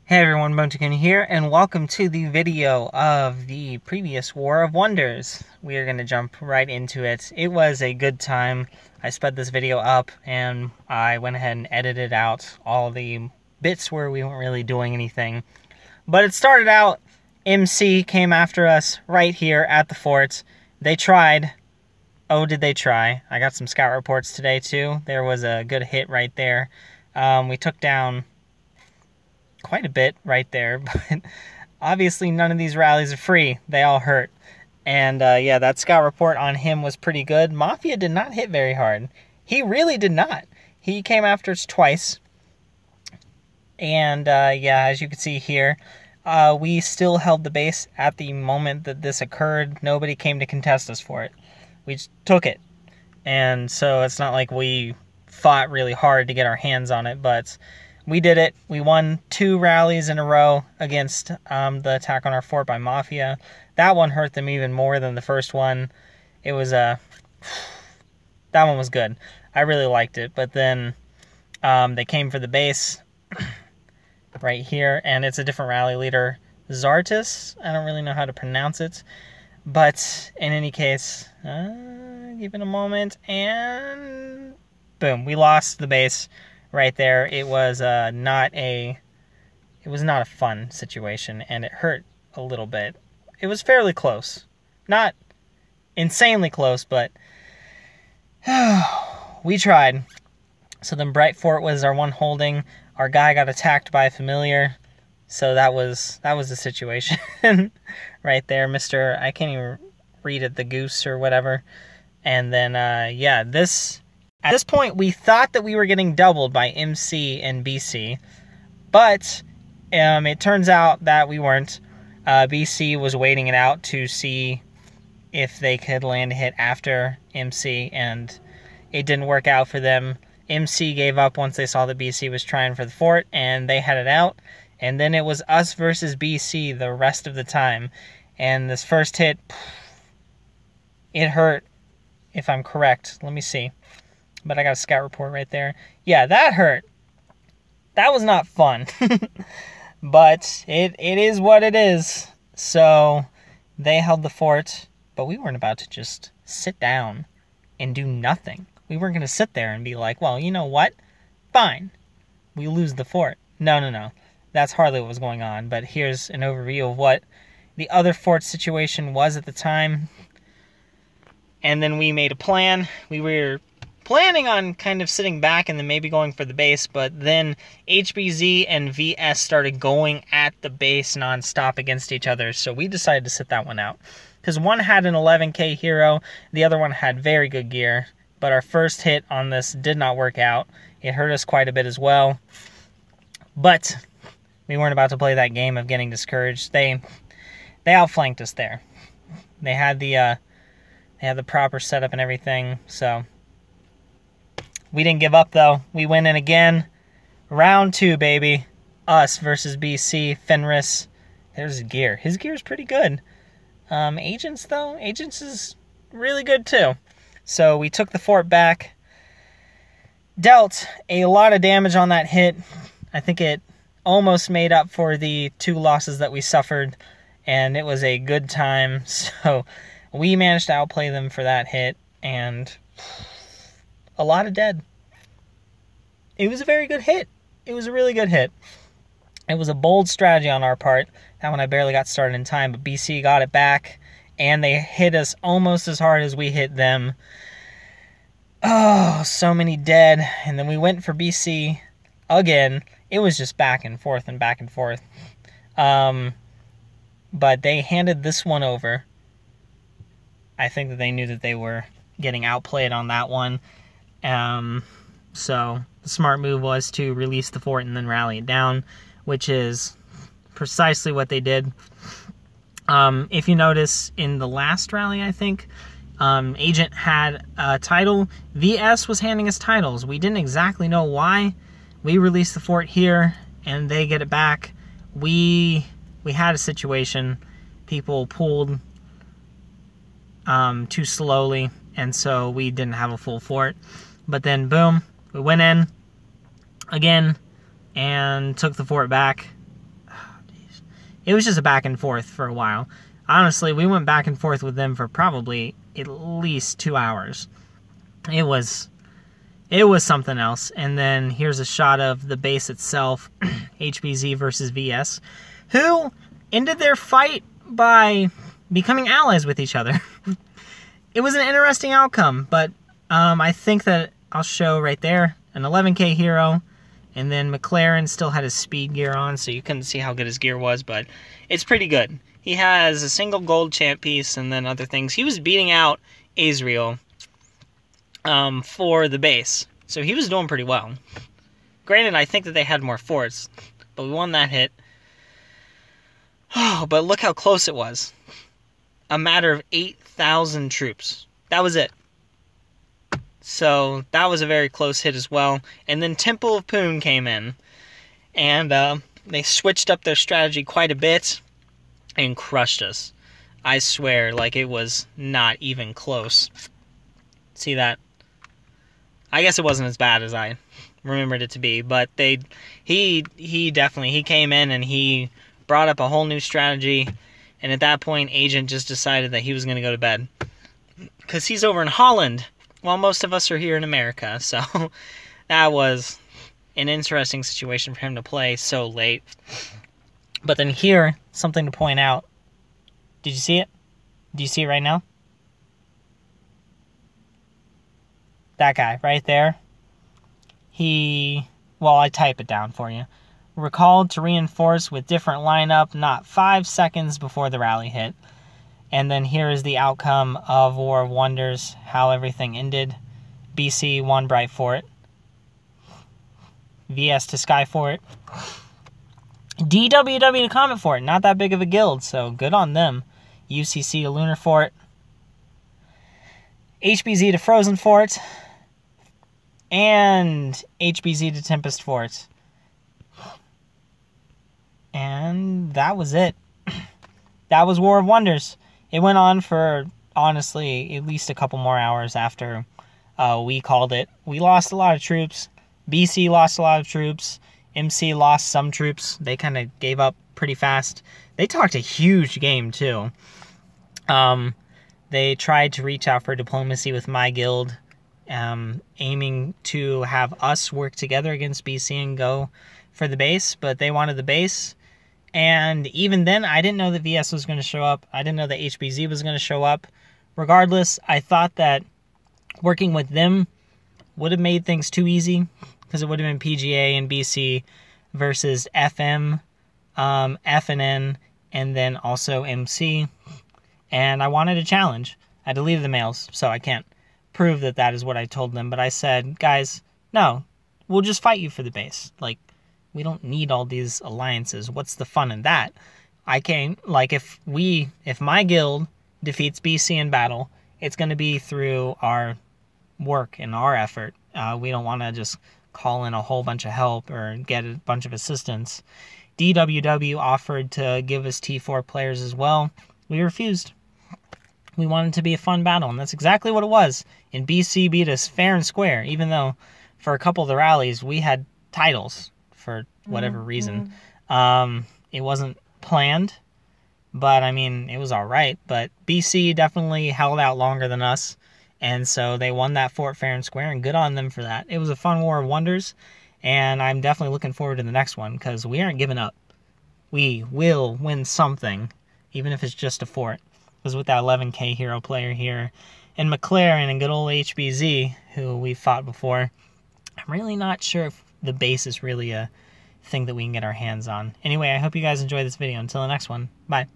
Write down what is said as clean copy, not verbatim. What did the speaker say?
Hey everyone, Bonetooken here, and welcome to the video of the previous War of Wonders. We are going to jump right into it. It was a good time. I sped this video up, and I went ahead and edited out all the bits where we weren't really doing anything. But it started out, MC came after us right here at the fort. They tried. Oh, did they try. I got some scout reports today too. There was a good hit right there. We took down quite a bit right there, but obviously none of these rallies are free. They all hurt. And yeah, that scout report on him was pretty good. Mafia did not hit very hard. He really did not. He came after us twice. And yeah, as you can see here, we still held the base at the moment that this occurred. Nobody came to contest us for it. We just took it. And so it's not like we fought really hard to get our hands on it, but we did it. We won 2 rallies in a row against the attack on our fort by Mafia. That one hurt them even more than the first one. It was that one was good. I really liked it. But then they came for the base right here, and it's a different rally leader, Zartis. I don't really know how to pronounce it. But in any case, give it a moment, and boom, we lost the base. Right there, it was not a fun situation, and it hurt a little bit. It was fairly close, not insanely close, but we tried. So then Bright Fort was our one holding. Our guy got attacked by a familiar, so that was the situation right there, Mister. I can't even read it, the goose or whatever. And then yeah, at this point, we thought that we were getting doubled by MC and BC, but it turns out that we weren't. BC was waiting it out to see if they could land a hit after MC, and it didn't work out for them. MC gave up once they saw that BC was trying for the fort, and they headed out, and then it was us versus BC the rest of the time. And this first hit, it hurt, if I'm correct. Let me see. But I got a scout report right there. Yeah, that hurt. That was not fun. But it is what it is. So they held the fort, but we weren't about to just sit down and do nothing. We weren't going to sit there and be like, well, you know what? Fine. We lose the fort. No. That's hardly what was going on. But here's an overview of what the other fort situation was at the time. And then we made a plan. We were planning on kind of sitting back and then maybe going for the base, but then HBZ and VS started going at the base non-stop against each other, so we decided to sit that one out. Because one had an 11k hero, the other one had very good gear, but our first hit on this did not work out. It hurt us quite a bit as well. But we weren't about to play that game of getting discouraged. They outflanked us there. They had the proper setup and everything, so we didn't give up, though. We went in again. Round 2, baby. Us versus BC. Fenris. There's his gear. His gear is pretty good. Agents, though? Agents is really good, too. So we took the fort back. Dealt a lot of damage on that hit. I think it almost made up for the 2 losses that we suffered. And it was a good time. So we managed to outplay them for that hit. And a lot of dead. It was a very good hit. It was a really good hit. It was a bold strategy on our part. That one I barely got started in time, but BC got it back, and they hit us almost as hard as we hit them. Oh, so many dead. And then we went for BC again. It was just back and forth and back and forth. But they handed this one over. I think that they knew that they were getting outplayed on that one. So the smart move was to release the fort and then rally it down, which is precisely what they did. If you notice in the last rally, I think, Agent had a title. VS was handing us titles. We didn't exactly know why. We released the fort here and they get it back. We had a situation. People pulled too slowly, and so we didn't have a full fort. But then, boom, we went in again and took the fort back. it was just a back and forth for a while. Honestly, we went back and forth with them for probably at least 2 hours. It was something else. And then here's a shot of the base itself, HBZ versus VS, who ended their fight by becoming allies with each other. It was an interesting outcome, but I think that I'll show right there an 11k hero, and then McLaren still had his speed gear on, so you couldn't see how good his gear was, but it's pretty good. He has a single gold champ piece and then other things. He was beating out Azrael for the base, so he was doing pretty well. Granted, I think that they had more forts, but we won that hit. Oh, but look how close it was. A matter of 8,000 troops. That was it. So that was a very close hit as well. And then Temple of Poon came in. And they switched up their strategy quite a bit and crushed us. I swear, like, it was not even close. See that? I guess it wasn't as bad as I remembered it to be. But he came in and he brought up a whole new strategy. And at that point, Agent just decided that he was going to go to bed. Because he's over in Holland, while most of us are here in America. So that was an interesting situation for him to play so late. But then here, something to point out. Did you see it? Do you see it right now? That guy right there. I type it down for you. Recalled to reinforce with different lineup not 5 seconds before the rally hit. And then here is the outcome of War of Wonders, how everything ended. BC won Bright Fort. VS to Sky Fort. DWW to Comet Fort, not that big of a guild, so good on them. UCC to Lunar Fort. HBZ to Frozen Fort. And HBZ to Tempest Fort. And that was it. That was War of Wonders. It went on for, honestly, at least a couple more hours after we called it. We lost a lot of troops. BC lost a lot of troops. MC lost some troops. They kind of gave up pretty fast. They talked a huge game, too. They tried to reach out for diplomacy with my guild, aiming to have us work together against BC and go for the base, but they wanted the base. And even then, I didn't know that VS was going to show up. I didn't know that HBZ was going to show up. Regardless, I thought that working with them would have made things too easy, because it would have been PGA and BC versus FM, FNN, and then also MC. And I wanted a challenge. I deleted the mails, so I can't prove that that is what I told them. But I said, guys, no, we'll just fight you for the base. Like, we don't need all these alliances. What's the fun in that? If my guild defeats BC in battle, it's going to be through our work and our effort. We don't want to just call in a whole bunch of help or get a bunch of assistance. DWW offered to give us T4 players as well. We refused. We wanted it to be a fun battle, and that's exactly what it was. And BC beat us fair and square, even though for a couple of the rallies we had titles for whatever reason. It wasn't planned, but I mean, it was all right. But BC definitely held out longer than us, and so they won that fort fair and square, and good on them for that. It was a fun War of Wonders, and I'm definitely looking forward to the next one, because we aren't giving up. We will win something, even if it's just a fort. Because with that 11k hero player here, and McLaren and good old HBZ, who we fought before, I'm really not sure if the base is really a thing that we can get our hands on. Anyway, I hope you guys enjoyed this video. Until the next one, bye.